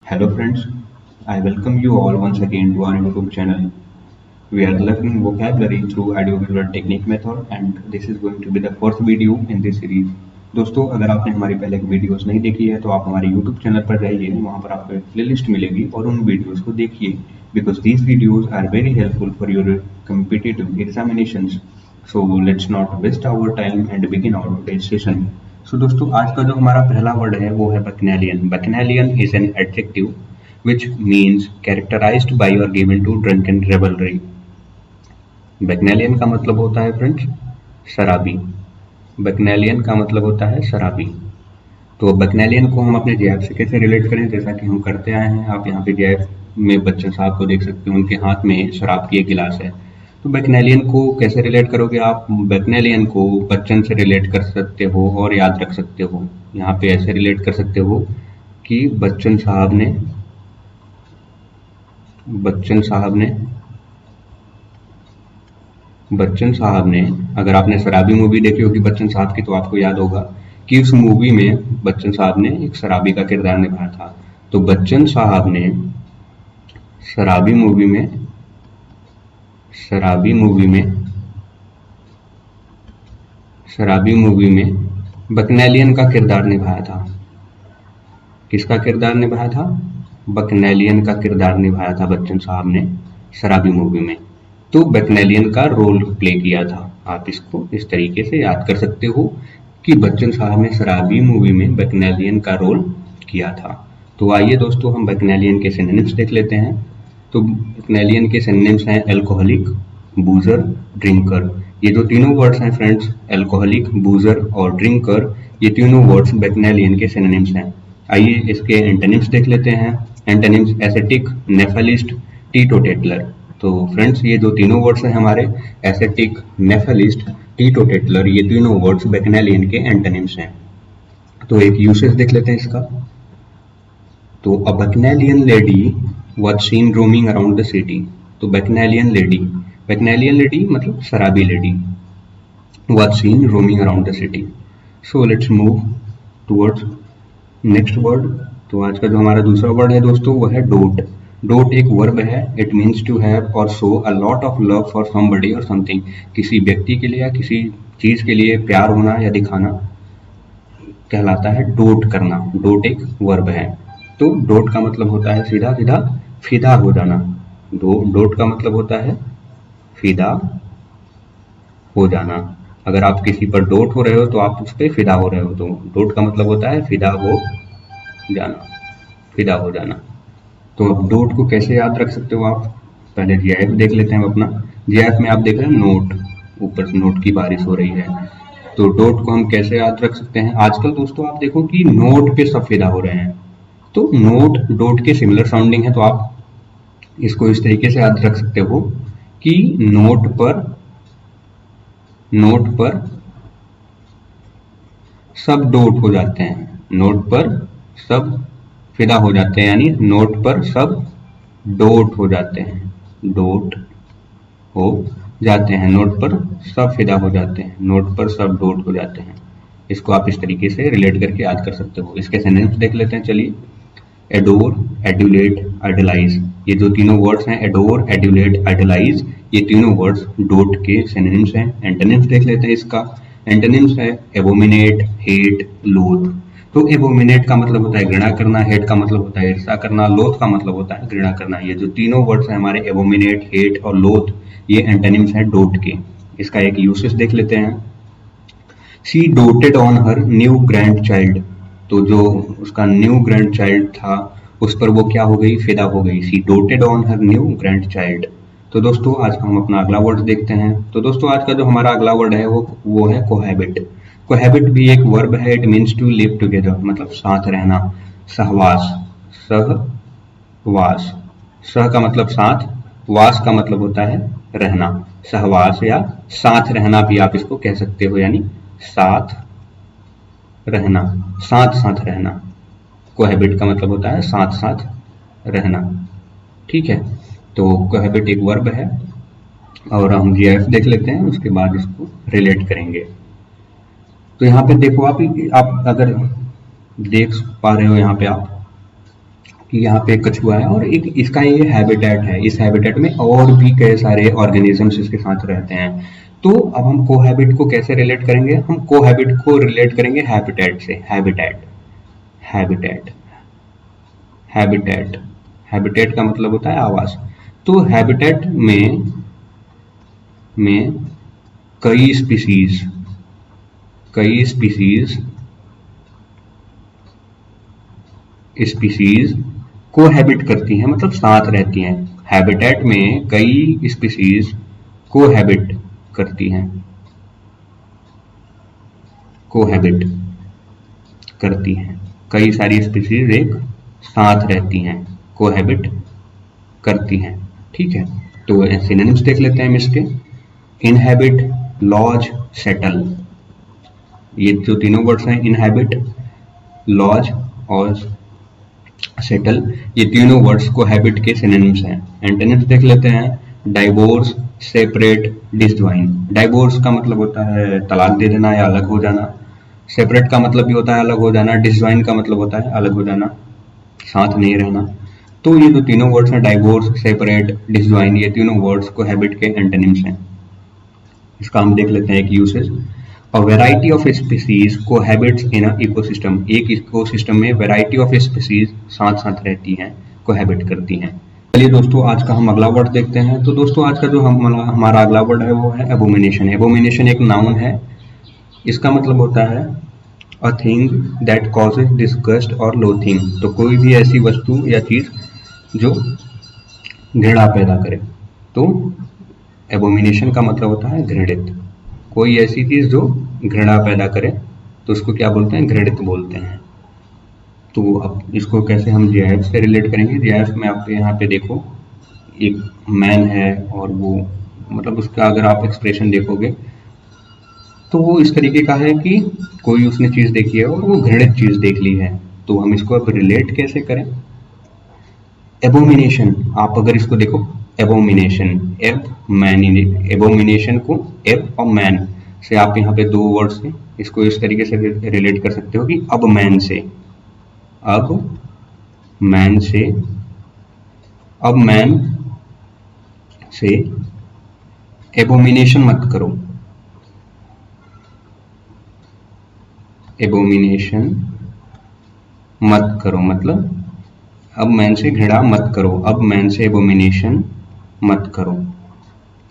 Hello friends, I welcome you all once again to our YouTube channel. We are learning vocabulary through audiovisual technique method and this is going to be the fourth video in this series. दोस्तों अगर आपने हमारी पहले की videos नहीं देखी है तो आप हमारे YouTube चैनल पर जाइए, वहाँ पर आपको एक प्लेलिस्ट मिलेगी और उन वीडियोस को देखिए because these videos are very helpful for your competitive examinations. So let's not waste our time and begin our today's session. दोस्तों आज का जो हमारा पहला वर्ड है वो है bacchanalian. Bacchanalian is an adjective which means characterized by और given to drunken revelry. Bacchanalian का मतलब होता है फ्रेंड्स शराबी. बैकनैलियन का मतलब होता है शराबी. तो बैकनैलियन को हम अपने जेएफ से कैसे रिलेट करें, जैसा कि हम करते आए हैं. आप यहाँ पे जेएफ में बच्चन साहब को देख सकते हो, उनके हाथ में शराब की एक गिलास है. तो बैकनैलियन को कैसे रिलेट करोगे आप? बैकनैलियन को बच्चन से रिलेट कर सकते हो और याद रख सकते हो. यहाँ पे ऐसे रिलेट कर सकते हो कि बच्चन साहब ने अगर आपने शराबी मूवी देखी होगी बच्चन साहब की तो आपको याद होगा कि उस मूवी में बच्चन साहब ने एक शराबी का किरदार निभाया था. तो बच्चन साहब ने शराबी मूवी में बैकनैलियन का किरदार निभाया था. किसका किरदार निभाया था? बैकनैलियन का किरदार निभाया था बच्चन साहब ने शराबी मूवी में. तो बैकनैलियन का रोल प्ले किया था. आप इसको इस तरीके से याद कर सकते हो कि बच्चन साहब ने शराबी मूवी में बैकनैलियन का रोल किया था. तो आइए दोस्तों हम बैकनैलियन के सिनोनिम्स देख लेते हैं. तो बैकनैलियन के सिनोनिम्स हैं एल्कोहलिक, बूजर, ड्रिंकर. ये जो तीनों वर्ड्स हैं फ्रेंड्स, एल्कोहलिक, बूजर और ड्रिंकर, ये तीनों वर्ड्स बैकनैलियन के सिनोनिम्स हैं. आइए इसके एंटोनिम्स देख लेते हैं. Antonyms ascetic, nephalist, teetotaler. तो फ्रेंड्स ये जो तीनों वर्ड्स हैं हमारे एसेटिक, नेफेलिस्ट, टीटोटेटलर, ये तीनों वर्ड्स बैकनैलियन के एंटोनिम्स हैं. तो एक यूसेज देख लेते हैं इसका. तो अ बैकनैलियन lady was seen roaming around the city. तो बैकनैलियन लेडी मतलब शराबी lady was seen roaming around the city. So let's move towards next word. तो आज का जो हमारा दूसरा वर्ड है दोस्तों वो है डोट. डोट एक वर्ब है. इट मीन्स टू हैव और show a lot of love for somebody और समथिंग. किसी व्यक्ति के लिए या किसी चीज के लिए प्यार होना या दिखाना कहलाता है डोट करना. डोट एक वर्ब है. तो डोट का मतलब होता है सीधा सीधा फिदा हो जाना. डोट का मतलब होता है फिदा हो जाना. अगर आप किसी पर डोट हो रहे हो तो आप उस पर फिदा हो रहे हो. तो डोट का मतलब होता है फिदा हो जाना. तो अब डोट को कैसे याद रख सकते हो आप? पहले जीआईएफ देख लेते हैं अपना. जीआईएफ में आप देख रहे हैं नोट, ऊपर से नोट की बारिश हो रही है. तो डोट को हम कैसे याद रख सकते हैं? आजकल दोस्तों आप देखो कि नोट पे सब फिदा हो रहे हैं. तो नोट डोट के सिमिलर साउंडिंग है. तो आप इसको इस तरीके से याद रख सकते हो कि नोट पर सब डोट हो जाते हैं. नोट पर सब फिदा हो जाते हैं, यानी नोट पर सब डोट हो जाते हैं. डोट हो जाते हैं, नोट पर सब फिदा हो जाते हैं, नोट पर सब डोट हो जाते हैं. इसको आप इस तरीके से रिलेट करके याद कर सकते हो. इसके सिनोनिम्स देख लेते हैं. चलिए. Adore, adulate, idolize. ये जो तीनों वर्ड्स हैं एडोर, एड्यूलेट, आइडलाइज, ये तीनों वर्ड्स डोट के सिनोनिम्स हैं. एंटोनिम्स देख लेते हैं इसका. एंटोनिम्स है एबोमिनेट, हेट, लोथ. तो एबोमिनेट का मतलब होता है घृणा करना, हेट का मतलब होता है ईर्ष्या करना, लोथ का मतलब होता है घृणा करना. ये जो तीनों वर्ड्स हैं हमारे एबोमिनेट, हेट और लोथ, ये एंटोनिम्स हैं डोट के. इसका एक यूसेज देख लेते हैं. She डोटेड on her new grand child. तो जो उसका न्यू ग्रैंड चाइल्ड था उस पर वो क्या हो गई? फिदा हो गई. She डोटेड on her new grand child. तो दोस्तों आज हम अपना अगला वर्ड देखते हैं. तो दोस्तों आज का जो हमारा अगला वर्ड है वो है कोहैबिट. कोहैबिट भी एक वर्ब है. It means to live together, मतलब साथ रहना. सहवास, सहवास, सह का मतलब साथ, वास का मतलब होता है रहना. सहवास या साथ रहना भी आप इसको कह सकते हो, यानी साथ रहना, साथ साथ रहना. कोहैबिट का मतलब होता है साथ साथ रहना. ठीक है. तो कोहैबिट एक वर्ब है और हम जीआईएफ देख लेते हैं, उसके बाद इसको रिलेट करेंगे. तो यहाँ पे देखो आप अगर देख पा रहे हो यहाँ पे आप कि यहाँ पे कछुआ है और एक इसका ये हैबिटेट है, इस हैबिटेट में और भी कई सारे ऑर्गेनिजम्स इसके साथ रहते हैं। तो अब हम कोहैबिट को कैसे रिलेट करेंगे? हम कोहैबिट को रिलेट करेंगे हैबिटेट से। हैबिटेट हैबिटेट हैबिटेट हैबिटेट का मतलब होता है आवास। तो हैबिटेट में कई स्पीसीज कोहैबिट करती हैं, मतलब साथ रहती हैं। हैबिटेट में कई स्पीसीज कोहैबिट करती हैं, कोहैबिट करती हैं। कई सारी स्पीसीज एक साथ रहती हैं, कोहैबिट करती हैं। ठीक है, तो सिनोनिम्स देख लेते हैं हम इसके। इनहैबिट, लॉज, सेटल, ये जो तीनों वर्ड्स हैं, इनहैबिट, लॉज और सेटल, ये तीनों वर्ड्स कोहैबिट के सिनोनिम्स हैं। एंटोनिम्स देख लेते हैं। Divorce, separate, disjoint. डाइवोर्स का मतलब होता है तलाक दे देना या अलग हो जाना। सेपरेट का मतलब भी होता है अलग हो जाना। डिसज्वाइन का मतलब होता है अलग हो जाना, साथ नहीं रहना। तो ये जो तीनों वर्ड्स हैं, डाइवोर्स, सेपरेट, डिसज्वाइन, ये तीनों वर्ड्स कोहैबिट के एंटोनिम्स हैं। इसका हम देख लेते हैं एक usage. A variety of species cohabits in an ecosystem। एक इकोसिस्टम में वैरायटी ऑफ स्पीसीज साथ साथ रहती हैं, कोहैबिट करती हैं। चलिए दोस्तों, आज का हम अगला वर्ड देखते हैं। तो दोस्तों, आज का जो हमारा अगला वर्ड है वो है एबोमिनेशन। एबोमिनेशन एक नाउन है। इसका मतलब होता है a thing that causes disgust और लोथिंग। तो कोई भी ऐसी वस्तु या चीज जो घृणा पैदा करे। तो एबोमिनेशन का मतलब होता है घृणित। कोई ऐसी चीज जो घृणा पैदा करे तो उसको क्या बोलते हैं? घृणित बोलते हैं। तो अब इसको कैसे हम जीआईएफ से रिलेट करेंगे? जीआईएफ में आप यहाँ पे देखो, एक मैन है और वो मतलब उसका अगर आप एक्सप्रेशन देखोगे तो वो इस तरीके का है कि कोई उसने चीज देखी है और वो घृणित चीज देख ली है। तो हम इसको अब रिलेट कैसे करें? एबोमिनेशन, आप अगर इसको देखो, एबोमिनेशन, एबोमिनेशन को एब और मैन से आप यहाँ पे दो वर्ड से इसको इस तरीके से रिलेट कर सकते हो कि अब मैन से एबोमिनेशन मत करो। एबोमिनेशन मत करो मतलब अब मैन से घृणा मत करो। अब मैन से एबोमिनेशन मत करो।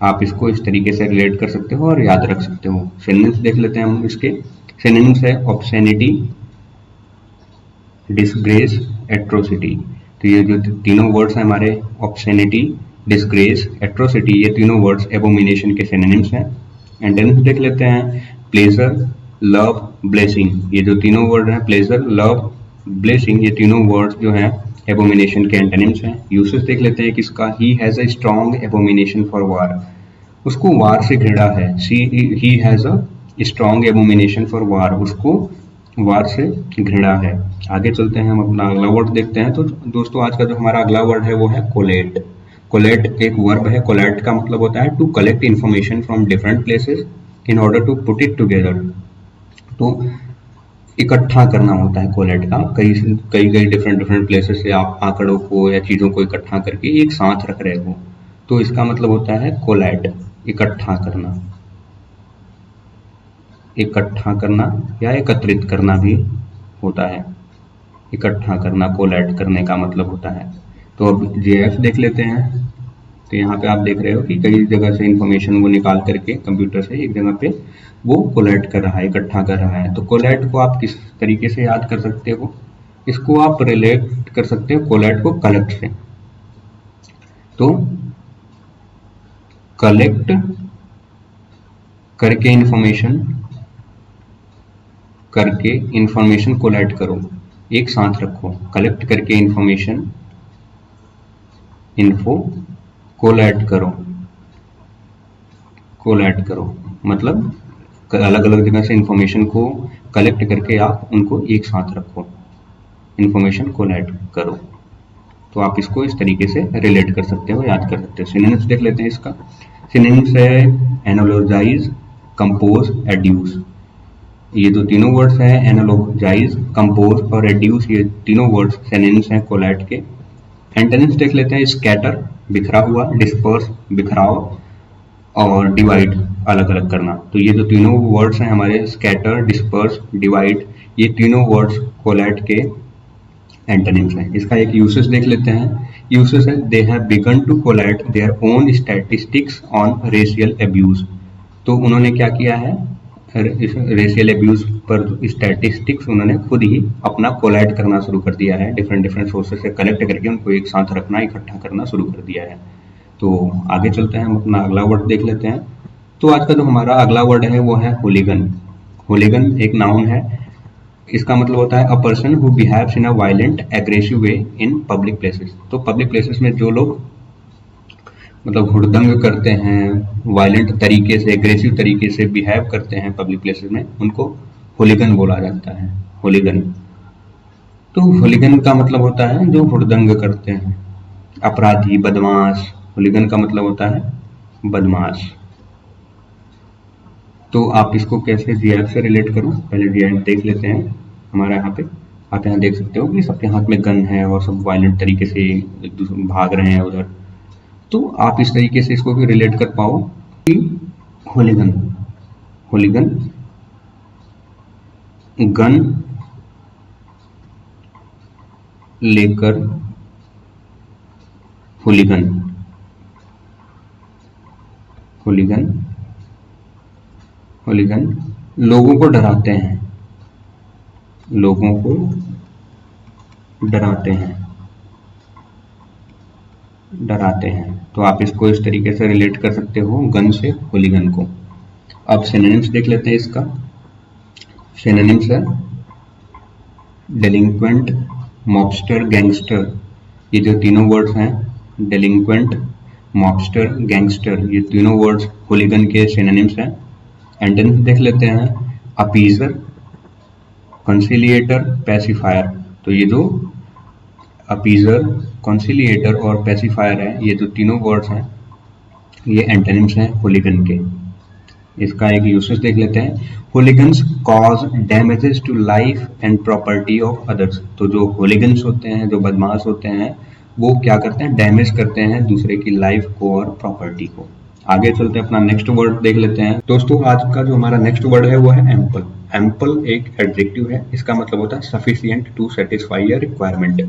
आप इसको इस तरीके से रिलेट कर सकते हो और याद रख सकते हो। सिनोनिम्स देख लेते हैं हम इसके। सिनोनिम्स है ऑब्सैनिटी, डिसग्रेस, एट्रोसिटी। तो ये जो तीनों वर्ड्स हैं हमारे, ऑब्सैनिटी, डिसग्रेस, एट्रोसिटी, ये तीनों वर्ड्स एबोमिनेशन के सिनोनिम्स हैं। एंटोनिम्स देख लेते हैं। Pleasure, love, blessing. ये जो तीनों वर्ड हैं, प्लेजर, लव, ब्लेसिंग, ये तीनों वर्ड्स जो हैं एबोमिनेशन के एंटोनिम्स हैं। यूसेज देख लेते हैं किसका। He has a strong Abomination for वार। उसको वार से घृणा है। He has a strong Abomination for वार। उसको वार से घृणा है। आगे चलते हैं, हम अपना अगला वर्ड देखते हैं। तो दोस्तों, आज का जो हमारा अगला वर्ड है वो है कोलेट। कोलेट एक वर्ब है। कोलेट का मतलब होता है to collect information from different places in order to put it together. तो इकट्ठा करना होता है कोलेट का। कई डिफरेंट प्लेसेस से आप आंकड़ों को या चीज़ों को इकट्ठा करके एक साथ रख रहे हो, तो इसका मतलब होता है कोलेट, इकट्ठा करना। इकट्ठा करना या एकत्रित करना भी होता है। इकट्ठा करना कोलेट करने का मतलब होता है। तो अब जीआईएफ देख लेते हैं। तो यहाँ पे आप देख रहे हो कि कई जगह से इंफॉर्मेशन वो निकाल करके कंप्यूटर से एक जगह पे वो कोलेट कर रहा है, इकट्ठा कर रहा है। तो कोलेट को आप किस तरीके से याद कर सकते हो? इसको आप रिलेट कर सकते हो कोलेट को कलेक्ट से। तो कलेक्ट करके इंफॉर्मेशन कोलेट करो, एक साथ रखो। कलेक्ट करके इन्फो कोलेट करो मतलब अलग अलग जगह से इंफॉर्मेशन को कलेक्ट करके आप उनको एक साथ रखो, इंफॉर्मेशन कोलेट करो। तो आप इसको इस तरीके से रिलेट कर सकते हो, याद कर सकते हो। सिनोनिम्स देख लेते हैं इसका। सिनोनिम्स है एनालोजाइज, कंपोज, एड्यूस। ये जो तीनों वर्ड्स हैं एनालोजाइज, कंपोज और रेड्यूस, ये तीनों वर्ड्स सिनोनिम्स हैं कोलैट के। एंटोनिम्स देख लेते हैं। स्कैटर बिखरा हुआ, डिस्पर्स बिखराव, और डिवाइड अलग अलग करना। तो ये जो तीनों वर्ड्स हैं हमारे स्कैटर, डिस्पर्स, डिवाइड, ये तीनों वर्ड्स कोलैट के एंटोनिम्स हैं। इसका एक यूसेज देख लेते हैं। यूसेज है they have begun to collate their own statistics on racial abuse. तो उन्होंने क्या किया है, रेशियल अब्यूज पर स्टैटिस्टिक्स उन्होंने खुद ही अपना कोलैट करना शुरू कर दिया है। डिफरेंट डिफरेंट सोर्सेस से कलेक्ट करके उनको एक साथ रखना, इकट्ठा करना शुरू कर दिया है। तो आगे चलते हैं, हम अपना अगला वर्ड देख लेते हैं। तो आज का जो हमारा अगला वर्ड है वो है होलीगन। होलीगन एक नाउन है। इसका मतलब होता है a person who behaves in a violent aggressive way in public places. तो पब्लिक प्लेसेस में जो लोग मतलब हुड़दंग करते हैं, वायलेंट तरीके से, एग्रेसिव तरीके से बिहेव करते हैं पब्लिक प्लेसेस में, उनको होलीगन बोला जाता है। होलीगन। तो होलीगन का मतलब होता है जो हुड़दंग करते हैं, अपराधी, बदमाश। होलीगन का मतलब होता है बदमाश। तो आप इसको कैसे जीएफ से रिलेट करो, पहले जीएफ देख लेते हैं। हमारा यहाँ पे आप यहाँ देख सकते हो कि सबके हाथ में गन है और सब वायलेंट तरीके से एक दूसरे भाग रहे हैं उधर। तो आप इस तरीके से इसको भी रिलेट कर पाओ कि होलीगन, होलीगन गन लेकर, होलीगन, होलीगन, होलीगन लोगों को डराते हैं, लोगों को डराते हैं, डराते हैं। तो आप इसको इस तरीके से रिलेट कर सकते हो गन से होलीगन को। अब सिनोनिम्स देख लेते हैं इसका। सिनोनिम्स है डेलिंक्वेंट, मॉबस्टर, गैंगस्टर। ये जो तीनों वर्ड्स हैं, डेलिंक्वेंट, मॉबस्टर, गैंगस्टर, ये तीनों वर्ड्स होलीगन के सिनोनिम्स हैं। एंटोनिम्स देख लेते हैं। अपीजर, कंसिलिएटर, पैसिफायर। तो ये जो अपीजर, कंसिलिएटर और पैसिफायर है, ये जो तीनों वर्ड्स हैं, ये एंटोनिम्स हैं होलीगन के। इसका एक यूसेज देख लेते हैं। Hooligans cause damages to life and property of others. तो जो होलीगन्स होते हैं, जो बदमाश होते हैं, वो क्या करते हैं, डैमेज करते हैं दूसरे की लाइफ को और प्रॉपर्टी को। आगे चलते हैं, अपना नेक्स्ट वर्ड देख लेते हैं। दोस्तों आज का जो हमारा नेक्स्ट वर्ड है वो है एम्पल। एम्पल एक एडजेक्टिव है। इसका मतलब होता है sufficient to satisfy a requirement,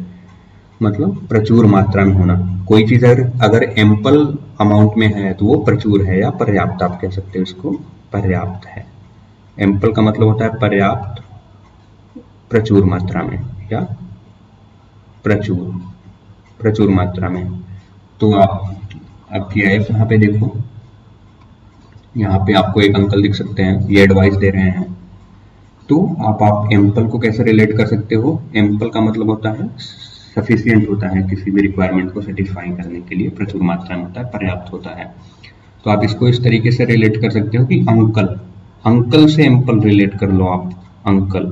मतलब प्रचुर मात्रा में होना। कोई चीज अगर एम्पल अमाउंट में है तो वो प्रचुर है या पर्याप्त, आप कह सकते हो इसको पर्याप्त है। एम्पल का मतलब होता है पर्याप्त, प्रचुर मात्रा में या प्रचुर, प्रचुर मात्रा में। तो आप जीआईएफ यहाँ पे देखो, यहाँ पे आपको एक अंकल दिख सकते हैं, ये एडवाइस दे रहे हैं। तो आप एम्पल को कैसे रिलेट कर सकते हो। एम्पल का मतलब होता है सफिशिएंट होता है, किसी भी रिक्वायरमेंट को सेटिस्फाई करने के लिए प्रचुर मात्रा में होता है, पर्याप्त होता है। तो आप इसको इस तरीके से रिलेट कर सकते हो कि अंकल, अंकल से एम्पल रिलेट कर लो आप। अंकल,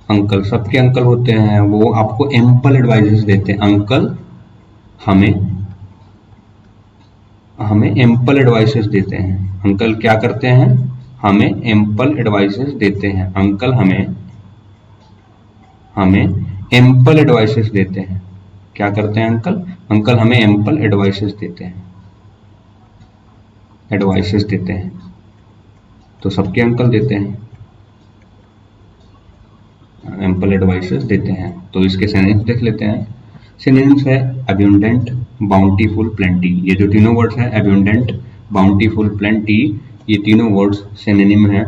अंकल सबके अंकल होते हैं, वो आपको एम्पल एडवाइजेस देते हैं। अंकल हमें हमें एम्पल एडवाइसेस देते हैं। अंकल क्या करते हैं, हमें एम्पल एडवाइसेस देते हैं। अंकल हमें हमें एम्पल एडवाइसेस देते हैं। क्या करते हैं अंकल, अंकल हमें एम्पल एडवाइसेस देते हैं, एडवाइसेस देते हैं। तो सबके अंकल देते हैं, एम्पल एडवाइसेस देते हैं। तो इसके सिनोनिम्स देख लेते हैं। सिनोनिम्स है अब्यूंडेंट, बाउंटीफुल, प्लेंटी। ये जो तीनों वर्ड्स हैं अब्यूंडेंट, बाउंटीफुल, प्लेंटी, ये तीनों वर्ड्स सिनोनिम है,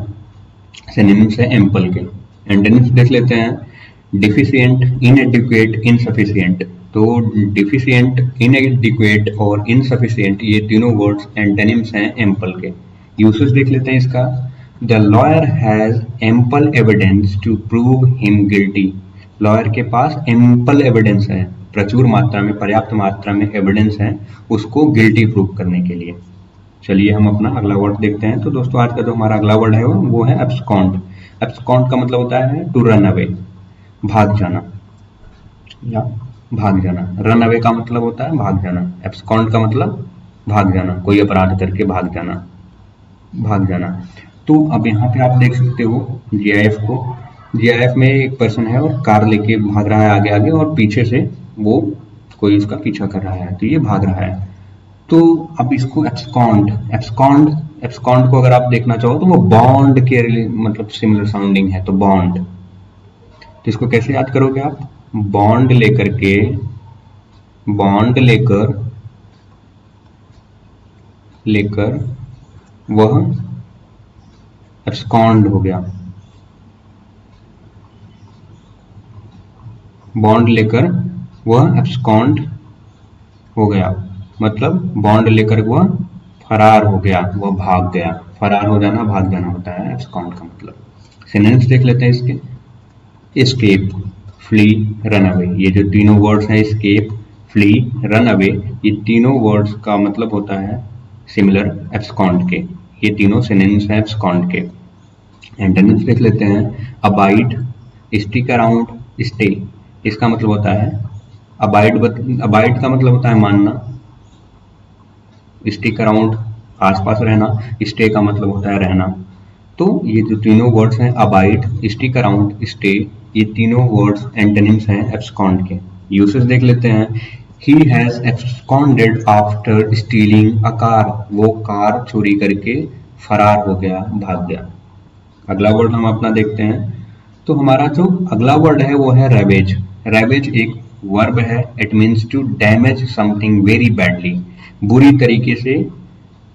सिनोनिम्स है एम्पल के। एंटोनिम्स देख लेते हैं। Deficient, inadequate, insufficient. तो डिफिशिएंट, इनएडिक्वेट और इनसफिशिएंट, ये तीनों वर्ड्स एंटोनिम्स हैं एम्पल के। यूसेज देख लेते हैं इसका। The lawyer has ample evidence to prove him guilty. Lawyer के पास एम्पल एविडेंस है, प्रचुर मात्रा में, पर्याप्त मात्रा में एविडेंस है उसको गिल्टी प्रूव करने के लिए। चलिए हम अपना अगला वर्ड देखते हैं। तो दोस्तों आज का जो हमारा अगला वर्ड है वो है एब्सकॉन्ड। एब्सकॉन्ड का मतलब होता है टू रन अवे, भाग जाना या भाग जाना। रन अवे का मतलब होता है भाग जाना, एब्सकॉन्ड का मतलब भाग जाना, कोई अपराध करके भाग जाना, भाग जाना। तो अब यहाँ पे आप देख सकते हो जीआईएफ को। जीआईएफ में एक पर्सन है और कार लेके भाग रहा है आगे आगे, और पीछे से वो कोई उसका पीछा कर रहा है, तो ये भाग रहा है। तो अब इसको एब्सकॉन्ड को अगर आप देखना चाहो तो वो बॉन्ड के मतलब सिमिलर साउंडिंग है, तो बॉन्ड। तो इसको कैसे याद करोगे आप? बॉन्ड लेकर वह एब्सकॉन्ड हो गया। बॉन्ड लेकर वह एब्सकॉन्ड हो गया, मतलब बॉन्ड लेकर वह फरार हो गया, वह भाग गया। फरार हो जाना, भाग जाना होता है एब्सकॉन्ड का मतलब। सिनोनिम्स देख लेते हैं इसके। Escape, flee, run away. ये जो तीनों वर्ड्स हैं, एस्केप, फ्ली, रन अवे, ये तीनों वर्ड्स का मतलब होता है सिमिलर एब्सकॉन्ड के। ये तीनों सिनोनिम्स हैं एब्सकॉन्ड के। एंटोनिम्स देख लेते हैं। Abide, stick around, stay. इसका मतलब होता है अबाइड का मतलब होता है मानना, स्टिक अराउंड आसपास रहना, स्टे का मतलब होता है रहना। तो ये जो तीनों वर्ड्स हैं, अबाइड, स्टिक अराउंड, स्टे, ये तीनों वर्ड्स एंटोनिम्स हैं एब्सकॉन्ड के। यूसेज देख लेते हैं। He has absconded after stealing a car. वो कार चोरी करके फरार हो गया, भाग गया। अगला वर्ड हम अपना देखते हैं। तो हमारा जो अगला वर्ड है वो है रैवेज। रैवेज एक वर्ब है। It means to damage something very badly. बुरी तरीके से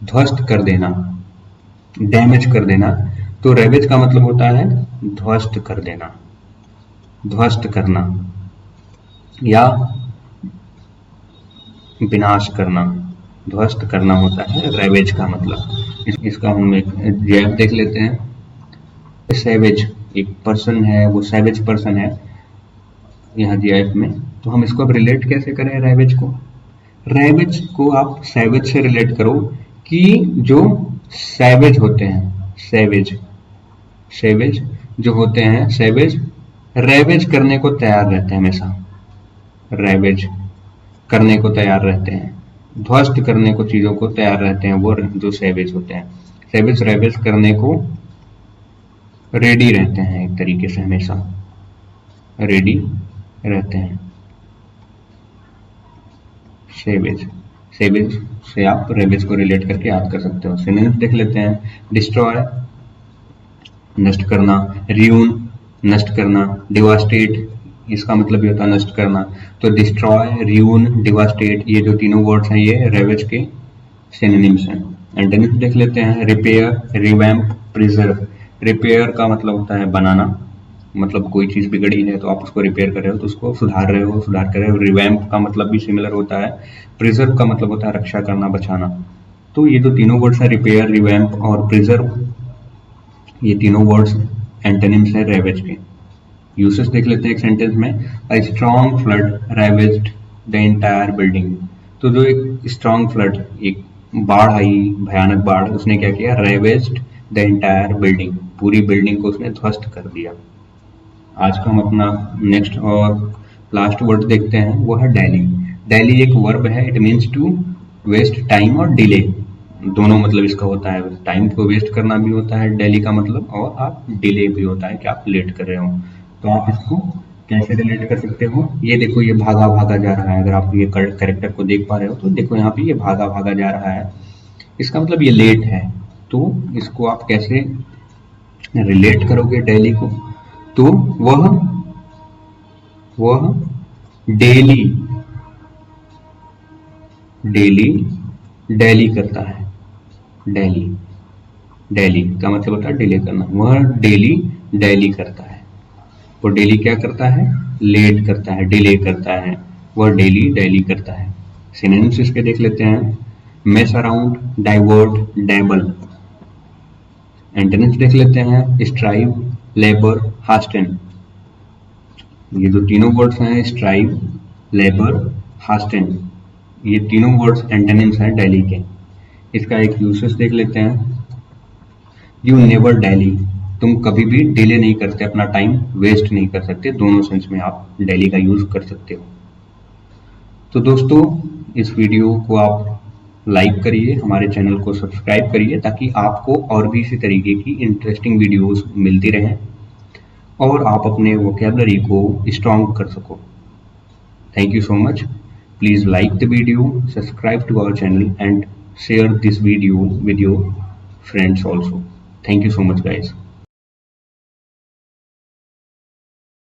ध्वस्त कर देना, डैमेज कर देना। तो रैवेज का मतलब होता है ध्वस्त कर देना, ध्वस्त करना या विनाश करना। ध्वस्त करना होता है रैवेज का मतलब। इसका हम एक जैब देख लेते हैं। सैवेज एक पर्सन है, वो सैवेज पर्सन है यहाँ जीआईएफ में। तो हम इसको अब रिलेट कैसे करें रैवेज को? रैवेज को आप सैवेज से रिलेट करो कि जो सैवेज होते हैं, सैवेज जो होते हैं, सैवेज रैवेज करने को तैयार रहते हैं, हमेशा रैवेज करने को तैयार रहते हैं, ध्वस्त करने को चीजों को तैयार रहते हैं। वो जो सैवेज होते हैं, सैवेज रैवेज करने को रेडी रहते हैं, एक तरीके से हमेशा रेडी रहते हैं। सैवेज से आप रैवेज को रिलेट करके याद कर सकते हो। सिनोनिम्स देख लेते हैं। डिस्ट्रॉय, नष्ट करना, रियून, नष्ट करना, डिवास्टेट, इसका मतलब ये होता है नष्ट करना। तो डिस्ट्रॉय, रियून, डिवास्टेट, ये जो तीनों वर्ड्स हैं ये रैवेज के सिनोनिम्स हैं। एंटोनिम्स देख लेते हैं। Repair, revamp, preserve. रिपेयर का मतलब होता है बनाना, मतलब कोई चीज बिगड़ी है तो आप उसको रिपेयर कर रहे हो, तो उसको सुधार रहे हो, सुधार कर रहे हो। रिवैम्प का मतलब भी सिमिलर होता है। प्रिजर्व का मतलब होता है रक्षा करना, बचाना। तो ये जो तीनों वर्ड्स है, रिपेयर, रिवैम्प और प्रिजर्व, ये तीनों वर्ड्स एंटोनिम्स है रैवेज के। यूसेज देख लेते हैं एक सेंटेंस में। A strong flood ravaged the entire building. तो जो एक स्ट्रॉन्ग फ्लड, एक बाढ़ आई, भयानक बाढ़, उसने क्या किया? रैवेज्ड द एंटायर बिल्डिंग, पूरी बिल्डिंग को उसने ध्वस्त कर दिया। आज का हम अपना नेक्स्ट और लास्ट वर्ड देखते हैं, वो है डेली। डेली एक वर्ब है। It means to waste time और डिले, दोनों मतलब इसका होता है। टाइम को वेस्ट करना भी होता है डेली का मतलब, और आप डिले भी होता है कि आप लेट कर रहे हो। तो आप इसको कैसे रिलेट कर सकते हो? ये देखो, ये भागा भागा जा रहा है। अगर आप ये कैरेक्टर को देख पा रहे हो तो देखो यहाँ पे ये भागा भागा जा रहा है, इसका मतलब ये लेट है। तो इसको आप कैसे रिलेट करोगे डेली को? तो वह डेली डेली करता है। डेली का मतलब होता है डिले करना। वह डेली करता है। वो डेली क्या करता है? लेट करता है, डिले करता है। वह डेली करता है। सिनोनिम्स इसके देख लेते हैं। Mess around, divert, dabble. Antonyms देख लेते हैं। Strive, labour, hasten. ये जो तीनों वर्ड्स हैं, स्ट्राइव, लेबर, हास्टेन, ये तीनों वर्ड्स एंटोनिम्स हैं डेली के। इसका एक यूसेज देख लेते हैं। यू नेवर डेली, तुम कभी भी डिले नहीं करते, अपना टाइम वेस्ट नहीं कर सकते। दोनों सेंस में आप डेली का यूज कर सकते हो। तो दोस्तों, इस वीडियो को आप लाइक करिए, हमारे चैनल को सब्सक्राइब करिए ताकि आपको और भी इसी तरीके की इंटरेस्टिंग वीडियोस मिलती रहें और आप अपने वोकेबलरी को स्ट्रॉन्ग कर सको। Thank you so much. Please like the video, subscribe to our channel and share this video with your friends also. Thank you so much guys.